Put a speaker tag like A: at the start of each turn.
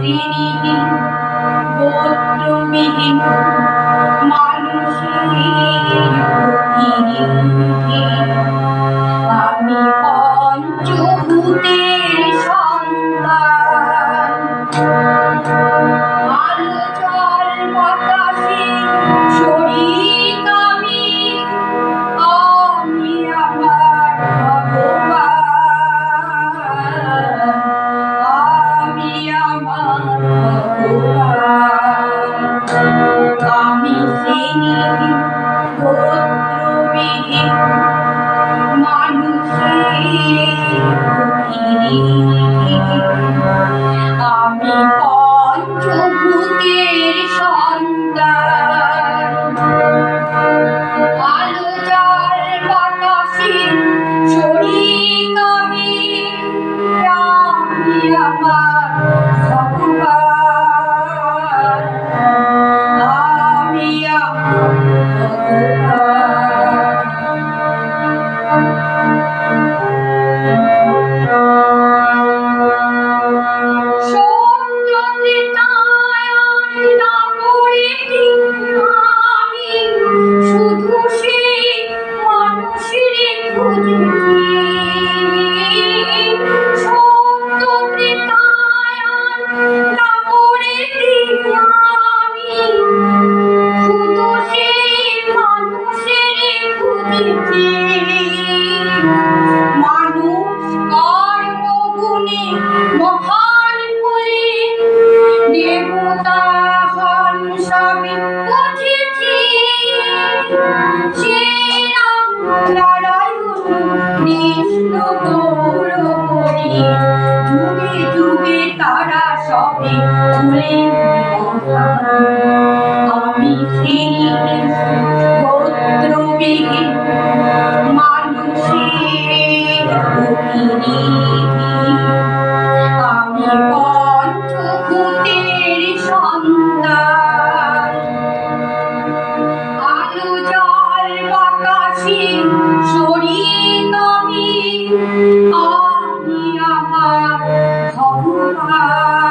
A: শ্রেণীহীন গোত্রবিহীন মানুষের প্রতিনিধি। আমি পঞ্চভূতের সন্তান, আলো জল বাতাসে শরীক আমি। আমি আমার ভগবান, আমি আমার ভগবান। আমি শ্রেণীহীন গোত্রবিহীন মানুষের প্রতিনিধি। আমি পঞ্চভূতের সন্তান, আলো জল বাতাসে শরীক আমি। আমি আমার ভগবান, আমি আমার মানুষ কর্মগুণে মহান হলে দেবতা হন সবই বুঝেছি। শ্রীরাম নারায়ণ কৃষ্ণ গৌর হরি, যুগে যুগে তারা সবে হলেন মহান। আমি শ্রেণীহীন গোত্রবিহীন মানুষের প্রতিনিধি। আমি পঞ্চভূতের সন্তান, আলো জল বাতাসে শরীক আমি। আমি আমার ভগবান।